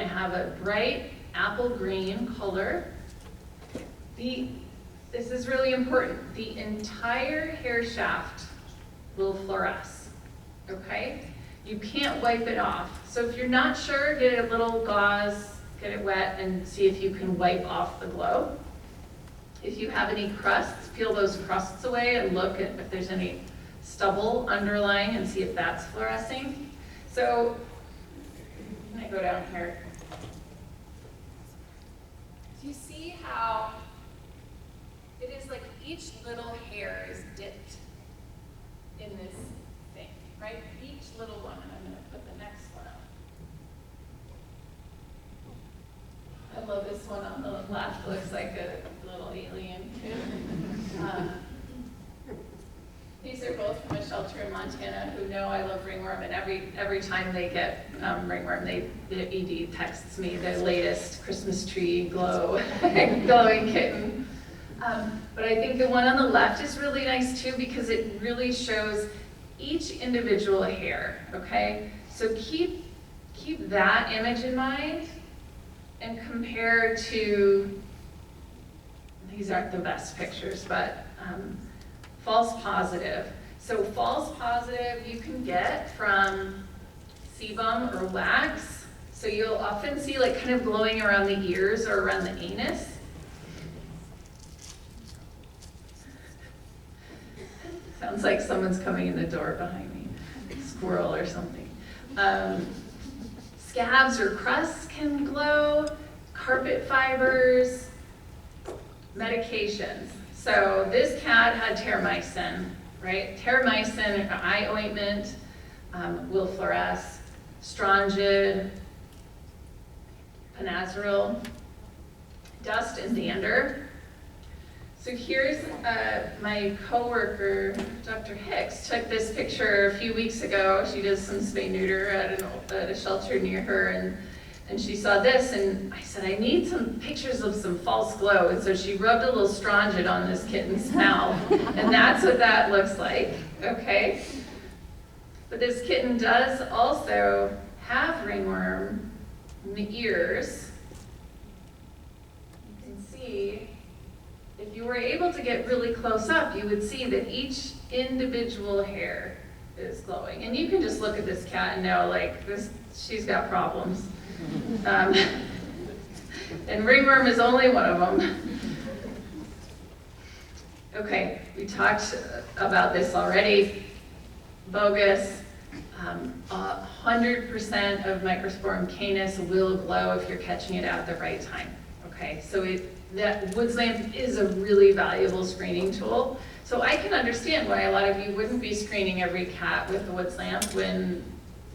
to have a bright apple green color. This is really important. The entire hair shaft will fluoresce, okay? You can't wipe it off. So if you're not sure, get a little gauze, get it wet, and see if you can wipe off the glow. If you have any crusts, peel those crusts away and look at if there's any stubble underlying and see if that's fluorescing. So, I'm gonna go down here. Do you see how it is like each little hair is dipped in this thing, right? Each little one, and I'm gonna put the next one up. I love this one on the left, looks like a little alien. These are both from a shelter in Montana who know I love ringworm, and every time they get ringworm, the ED texts me the latest Christmas tree glowing kitten. But I think the one on the left is really nice too because it really shows each individual hair, okay? So keep that image in mind and compare to, these aren't the best pictures, but false positive. So false positive you can get from sebum or wax. So you'll often see like kind of glowing around the ears or around the anus. Sounds like someone's coming in the door behind me, squirrel or something. Scabs or crusts can glow, carpet fibers, medications. So this cat had terramycin, right? Terramycin, eye ointment, will fluoresce, Strongid, Panazeril, dust and dander. So here's my coworker, Dr. Hicks, took this picture a few weeks ago. She does some spay neuter at a shelter near her, and she saw this, and I said, I need some pictures of some false glow. And so she rubbed a little Strongid on this kitten's mouth, and that's what that looks like, okay? But this kitten does also have ringworm in the ears. You can see, if you were able to get really close up, you would see that each individual hair is glowing. And you can just look at this cat and know, like, she's got problems. And ringworm is only one of them. Okay, we talked about this already. Bogus. 100% of Microsporum canis will glow if you're catching it at the right time. Okay, so that woods lamp is a really valuable screening tool. So I can understand why a lot of you wouldn't be screening every cat with the woods lamp when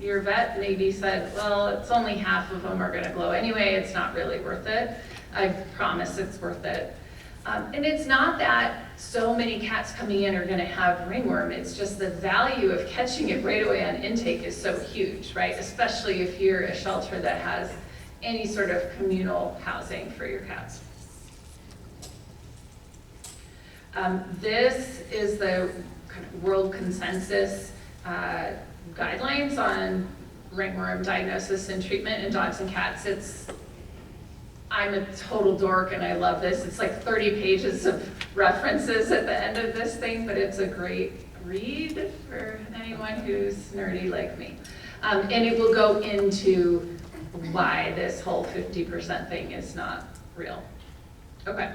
your vet maybe said, well, it's only half of them are gonna glow anyway, it's not really worth it. I promise it's worth it. And it's not that so many cats coming in are gonna have ringworm, it's just the value of catching it right away on intake is so huge, right? Especially if you're a shelter that has any sort of communal housing for your cats. This is the kind of world consensus guidelines on ringworm diagnosis and treatment in dogs and cats. I'm a total dork and I love this. It's like 30 pages of references at the end of this thing, but it's a great read for anyone who's nerdy like me. And it will go into why this whole 50% thing is not real. Okay,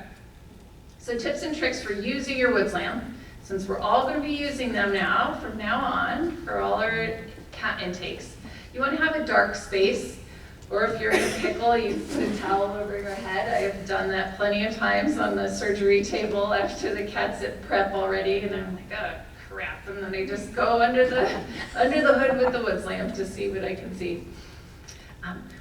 so tips and tricks for using your woods lamp. Since we're all going to be using them now, from now on, for all our cat intakes, you want to have a dark space, or if you're in a pickle, you put a towel over your head. I have done that plenty of times on the surgery table after the cat's at prep already, and I'm like, oh crap, and then I just go under the hood with the woods lamp to see what I can see.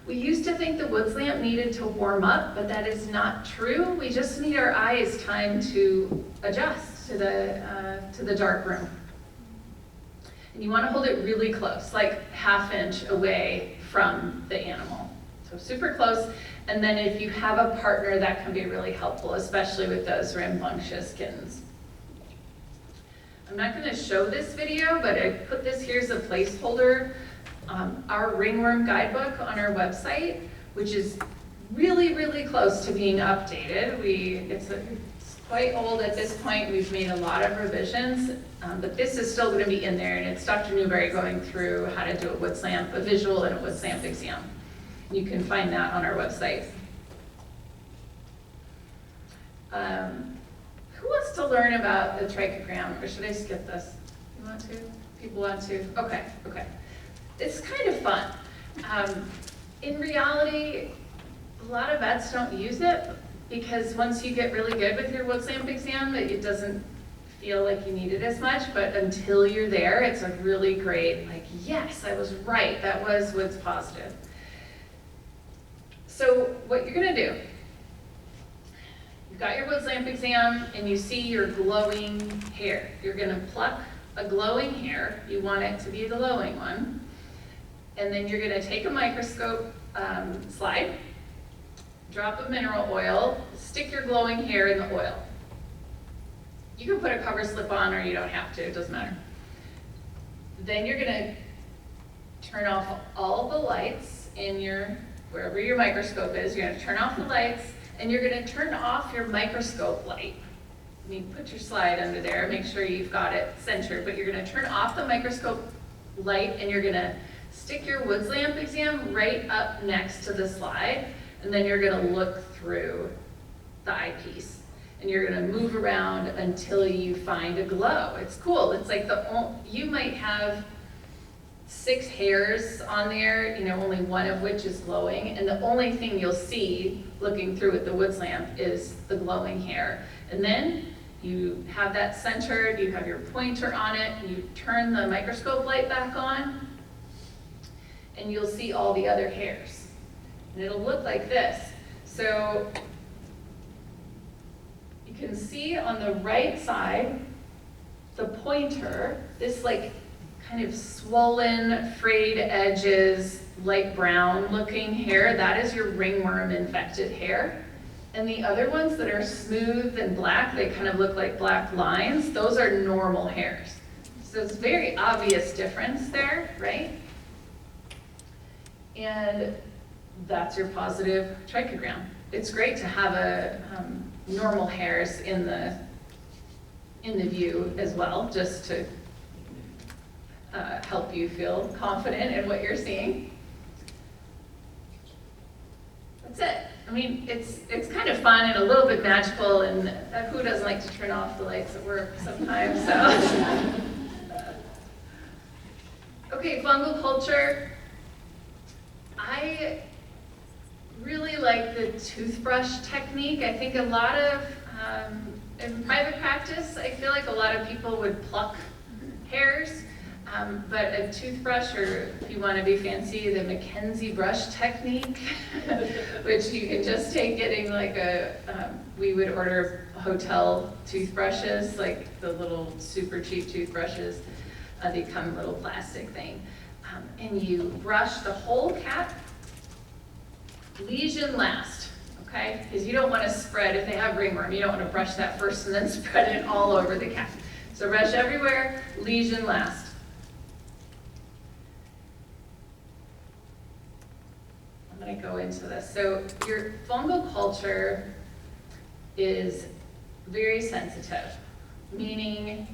We used to think the woods lamp needed to warm up, but that is not true. We just need our eyes time to adjust to the dark room. And you want to hold it really close, like ½ inch away from the animal. So super close. And then if you have a partner, that can be really helpful, especially with those rambunctious kittens. I'm not going to show this video, but I put this here as a placeholder. Our ringworm guidebook on our website which is really, really close to being updated. It's quite old at this point. We've made a lot of revisions, but this is still going to be in there, and it's Dr. Newberry going through how to do a wood slamp, a visual and a wood slamp exam. You can find that on our website. Who wants to learn about the trichogram, or should I skip this? You want to? People want to? Okay. It's kind of fun. In reality, a lot of vets don't use it because once you get really good with your wood slamp exam, it doesn't feel like you need it as much, but until you're there, it's a really great, like, yes, I was right, that was woods positive. So what you're gonna do, you've got your wood slamp exam and you see your glowing hair. You're gonna pluck a glowing hair, you want it to be the glowing one, and then you're gonna take a microscope slide, drop a mineral oil, stick your glowing hair in the oil. You can put a cover slip on or you don't have to, it doesn't matter. Then you're gonna turn off all the lights in wherever your microscope is, you're gonna turn off the lights and you're gonna turn off your microscope light. You put your slide under there, make sure you've got it centered, but you're gonna turn off the microscope light and you're gonna stick your wood slamp exam right up next to the slide, and then you're gonna look through the eyepiece. And you're gonna move around until you find a glow. It's cool, it's like you might have 6 hairs on there, only one of which is glowing, and the only thing you'll see looking through with the wood slamp is the glowing hair. And then you have that centered, you have your pointer on it, you turn the microscope light back on, and you'll see all the other hairs. And it'll look like this. So you can see on the right side, the pointer, this like kind of swollen, frayed edges, light brown looking hair, that is your ringworm infected hair. And the other ones that are smooth and black, they kind of look like black lines, those are normal hairs. So it's a very obvious difference there, right? And that's your positive trichogram. It's great to have normal hairs in the view as well, just to help you feel confident in what you're seeing. That's it. I mean, it's kind of fun and a little bit magical, and who doesn't like to turn off the lights at work sometimes, so. Okay, fungal culture. I really like the toothbrush technique. I think a lot of, in private practice, I feel like a lot of people would pluck hairs, but a toothbrush, or if you want to be fancy, the Mackenzie brush technique, which you can just take getting like we would order hotel toothbrushes, like the little super cheap toothbrushes. They come in a little plastic thing. And you brush the whole cat, lesion last, okay? Because you don't want to spread, if they have ringworm, you don't want to brush that first and then spread it all over the cat. So brush everywhere, lesion last. I'm going to go into this. So your fungal culture is very sensitive, meaning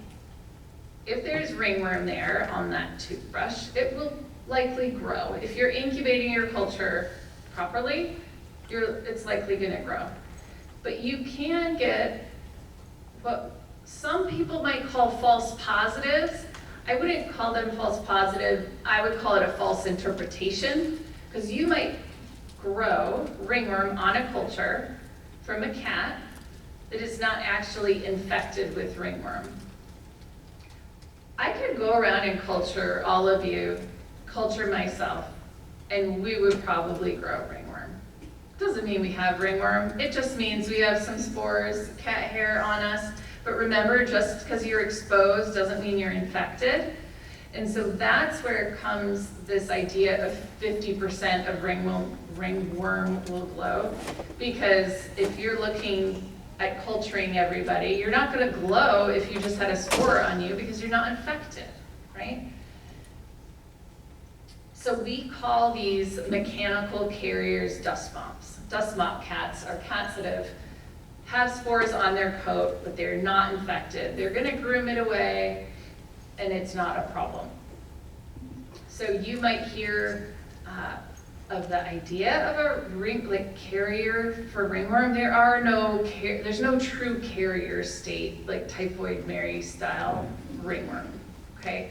if there's ringworm there on that toothbrush, it will likely grow. If you're incubating your culture properly, it's likely going to grow. But you can get what some people might call false positives. I wouldn't call them false positive. I would call it a false interpretation, because you might grow ringworm on a culture from a cat that is not actually infected with ringworm. I could go around and culture all of you, culture myself, and we would probably grow ringworm. Doesn't mean we have ringworm, it just means we have some spores, cat hair on us. But remember, just because you're exposed doesn't mean you're infected. And so that's where comes this idea of 50% of ringworm will glow. Because if you're looking at culturing everybody, you're not going to glow if you just had a spore on you because you're not infected, right? So we call these mechanical carriers dust mops. Dust mop cats are cats that have spores on their coat, but they're not infected. They're gonna groom it away, and it's not a problem. So you might hear of the idea of a carrier for ringworm. There's no true carrier state, like typhoid Mary style ringworm, okay?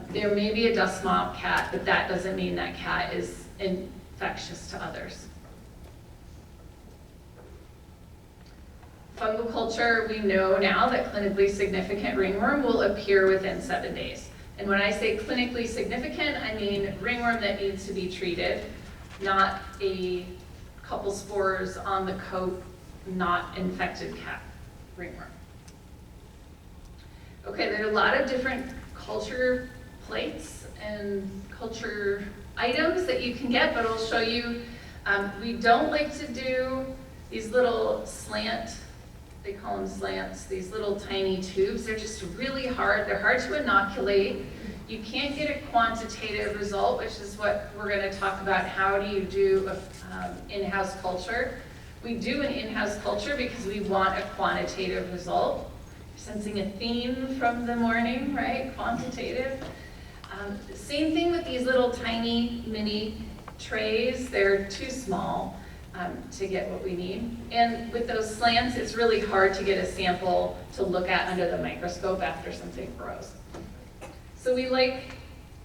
There may be a dust mop cat, but that doesn't mean that cat is infectious to others. Fungal culture, we know now that clinically significant ringworm will appear within 7 days. And when I say clinically significant, I mean ringworm that needs to be treated, not a couple spores on the coat, not infected cat ringworm. Okay, there are a lot of different culture plates and culture items that you can get, but I'll show you. We don't like to do these little they call them slants, these little tiny tubes. They're just really hard. They're hard to inoculate. You can't get a quantitative result, which is what we're going to talk about. How do you do in-house culture? We do an in-house culture because we want a quantitative result. Sensing a theme from the morning, right? Quantitative. Same thing with these little tiny mini trays. They're too small to get what we need. And with those slants, it's really hard to get a sample to look at under the microscope after something grows. So we like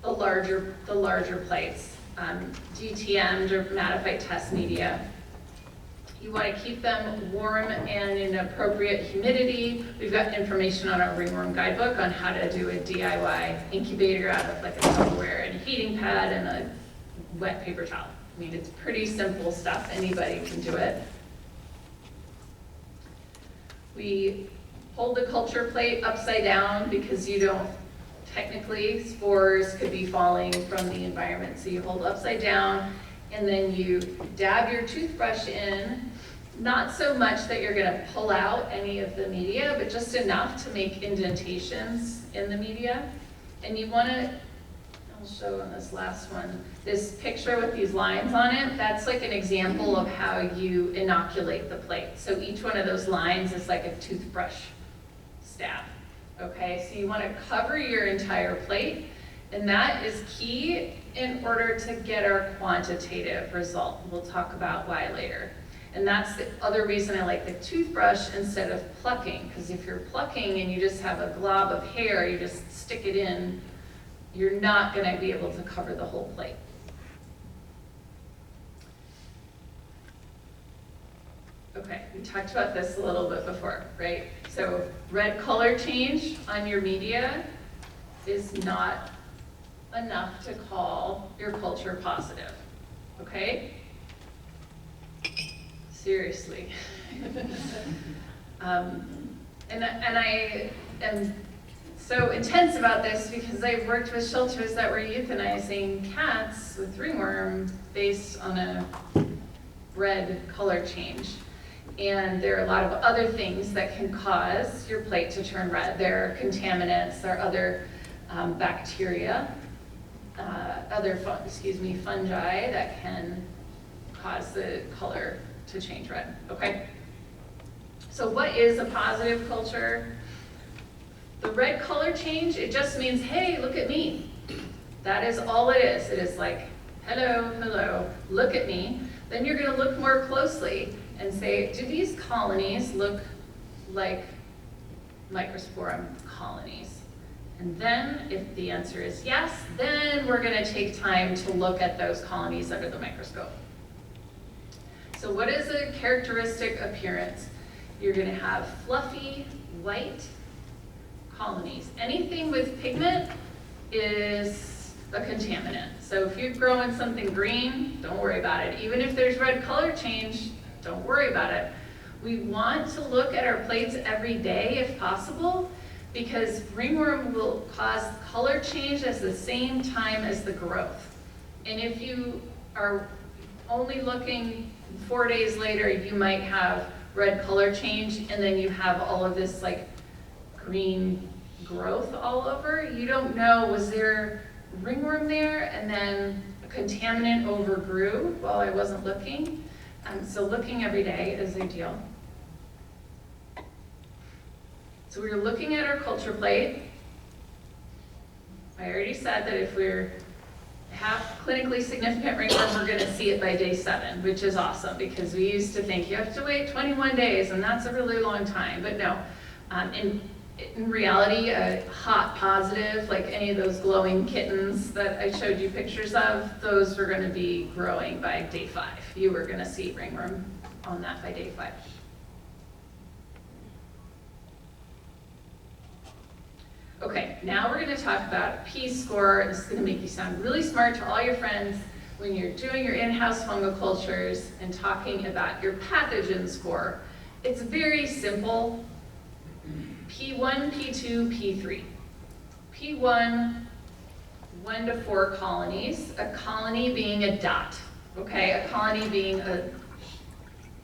the larger plates, DTM, dermatophyte test media. You want to keep them warm and in appropriate humidity. We've got information on our ringworm guidebook on how to do a DIY incubator out of like a Tupperware and a heating pad and a wet paper towel. I mean, it's pretty simple stuff. Anybody can do it. We hold the culture plate upside down because technically spores could be falling from the environment. So you hold upside down and then you dab your toothbrush in, not so much that you're gonna pull out any of the media, but just enough to make indentations in the media. And you wanna, I'll show on this last one, this picture with these lines on it, that's like an example of how you inoculate the plate. So each one of those lines is like a toothbrush stab, okay? So you wanna cover your entire plate, and that is key in order to get our quantitative result. We'll talk about why later. And that's the other reason I like the toothbrush instead of plucking, because if you're plucking and you just have a glob of hair, you just stick it in, you're not gonna be able to cover the whole plate. Okay, we talked about this a little bit before, right? So red color change on your media is not enough to call your culture positive, okay? Seriously. And I am so intense about this because I've worked with shelters that were euthanizing cats with ringworm based on a red color change. And there are a lot of other things that can cause your plate to turn red. There are contaminants, there are other bacteria, fungi that can cause the color to change red, okay? So what is a positive culture? The red color change, it just means, hey, look at me. That is all it is. It is like, hello, hello, look at me. Then you're gonna look more closely and say, do these colonies look like microsporum colonies? And then if the answer is yes, then we're gonna take time to look at those colonies under the microscope. So what is a characteristic appearance? You're gonna have fluffy, white colonies. Anything with pigment is a contaminant. So if you're growing something green, don't worry about it. Even if there's red color change, don't worry about it. We want to look at our plates every day if possible, because ringworm will cause color change at the same time as the growth. And if you are only looking 4 days later, you might have red color change, and then you have all of this like green growth all over. You don't know, was there ringworm there? And then contaminant overgrew while I wasn't looking. So looking every day is ideal. So we were looking at our culture plate. I already said that if we're clinically significant ringworm, we're going to see it by day 7, which is awesome, because we used to think you have to wait 21 days, and that's a really long time. But no, in reality, a hot positive, like any of those glowing kittens that I showed you pictures of, those were going to be growing by day 5. You were going to see ringworm on that by day 5. Okay, now we're going to talk about P-score. This is going to make you sound really smart to all your friends when you're doing your in-house fungal cultures and talking about your pathogen score. It's very simple. P1, P2, P3. P1, 1 to 4 colonies. A colony being a dot, okay? A colony being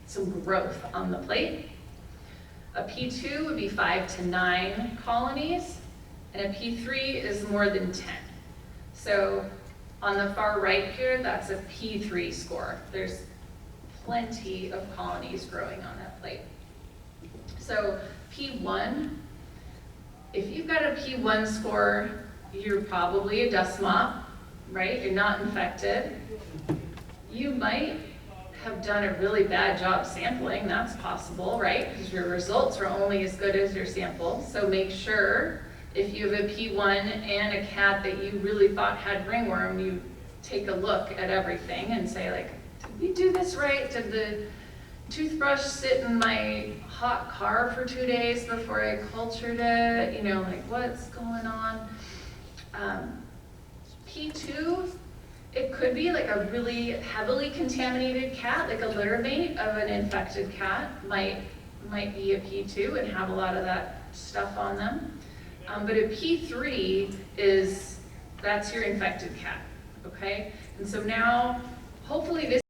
some growth on the plate. A P2 would be 5 to 9 colonies. And a P3 is more than 10. So on the far right here, that's a P3 score. There's plenty of colonies growing on that plate. So P1, if you've got a P1 score, you're probably a dust mop, right? You're not infected. You might have done a really bad job sampling. That's possible, right? Because your results are only as good as your sample. So make sure, if you have a P1 and a cat that you really thought had ringworm, you take a look at everything and say, like, did we do this right? Did the toothbrush sit in my hot car for 2 days before I cultured it? You know, like, what's going on? P2, it could be like a really heavily contaminated cat, like a litter mate of an infected cat might be a P2 and have a lot of that stuff on them. But a P3 that's your infected cat, okay? And so now, hopefully this